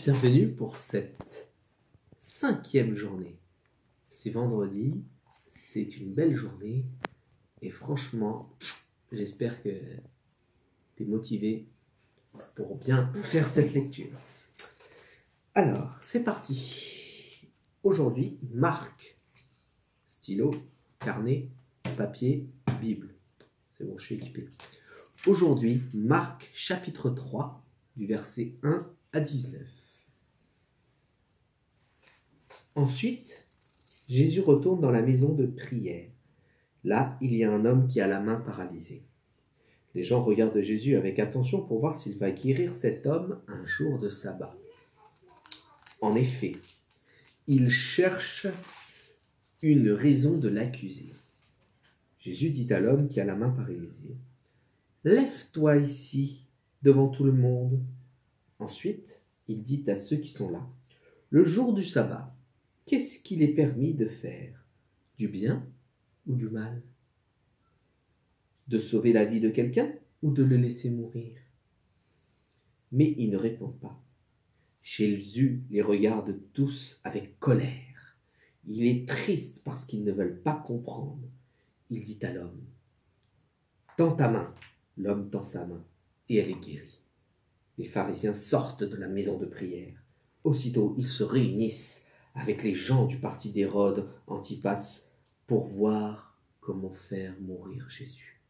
Bienvenue pour cette 5e journée. C'est vendredi, c'est une belle journée et franchement, j'espère que tu es motivé pour bien faire cette lecture. Alors, c'est parti. Aujourd'hui, Marc, stylo, carnet, papier, Bible. C'est bon, je suis équipé. Aujourd'hui, Marc chapitre 3, du verset 1 à 19. Ensuite, Jésus retourne dans la maison de prière. Là, il y a un homme qui a la main paralysée. Les gens regardent Jésus avec attention pour voir s'il va guérir cet homme un jour de sabbat. En effet, ils cherchent une raison de l'accuser. Jésus dit à l'homme qui a la main paralysée, « Lève-toi ici, devant tout le monde. » Ensuite, il dit à ceux qui sont là, « Le jour du sabbat, qu'est-ce qu'il est permis de faire? Du bien ou du mal? De sauver la vie de quelqu'un ou de le laisser mourir ?» Mais ils ne répondent pas. Jésus les regarde tous avec colère. Il est triste parce qu'ils ne veulent pas comprendre. Il dit à l'homme, « Tends ta main. » L'homme tend sa main et elle est guérie. Les pharisiens sortent de la maison de prière. Aussitôt, ils se réunissent avec les gens du parti d'Hérode Antipas pour voir comment faire mourir Jésus.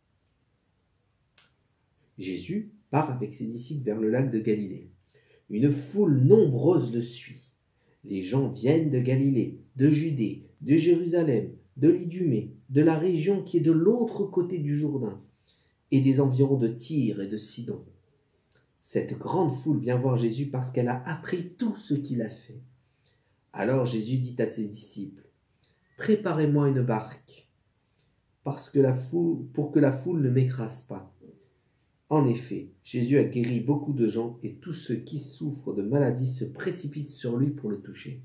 Jésus part avec ses disciples vers le lac de Galilée. Une foule nombreuse le suit. Les gens viennent de Galilée, de Judée, de Jérusalem, de l'Idumée, de la région qui est de l'autre côté du Jourdain, et des environs de Tyr et de Sidon. Cette grande foule vient voir Jésus parce qu'elle a appris tout ce qu'il a fait. Alors Jésus dit à ses disciples, « Préparez-moi une barque, pour que la foule ne m'écrase pas. » En effet, Jésus a guéri beaucoup de gens et tous ceux qui souffrent de maladies se précipitent sur lui pour le toucher.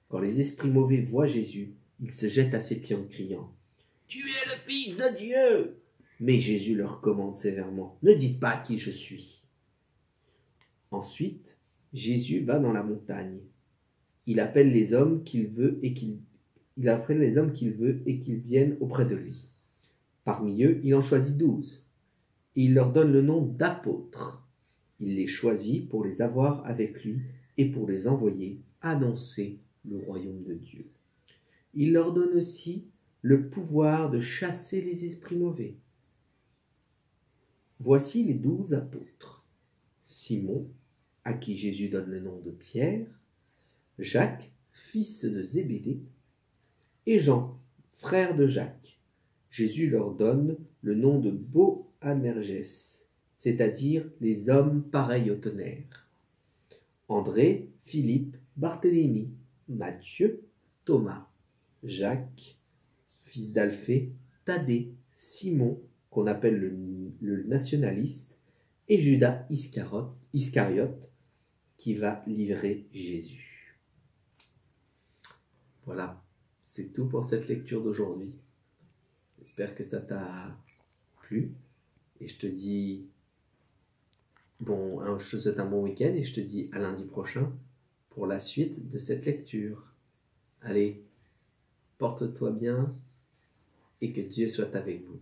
Quand les esprits mauvais voient Jésus, ils se jettent à ses pieds en criant, « Tu es le Fils de Dieu !» Mais Jésus leur commande sévèrement, « Ne dites pas qui je suis. » Ensuite, Jésus va dans la montagne. Il appelle les hommes qu'il veut et qu'ils viennent auprès de lui. Parmi eux, il en choisit 12. Et il leur donne le nom d'apôtres. Il les choisit pour les avoir avec lui et pour les envoyer annoncer le royaume de Dieu. Il leur donne aussi le pouvoir de chasser les esprits mauvais. Voici les 12 apôtres. Simon, à qui Jésus donne le nom de Pierre, Jacques, fils de Zébédée, et Jean, frère de Jacques. Jésus leur donne le nom de Boanerges, c'est-à-dire les hommes pareils au tonnerre. André, Philippe, Barthélemy, Matthieu, Thomas, Jacques, fils d'Alphée, Thaddée, Simon, qu'on appelle le nationaliste, et Judas Iscariote, qui va livrer Jésus. Voilà, c'est tout pour cette lecture d'aujourd'hui. J'espère que ça t'a plu. Et je te dis, je te souhaite un bon week-end et je te dis à lundi prochain pour la suite de cette lecture. Allez, porte-toi bien et que Dieu soit avec vous.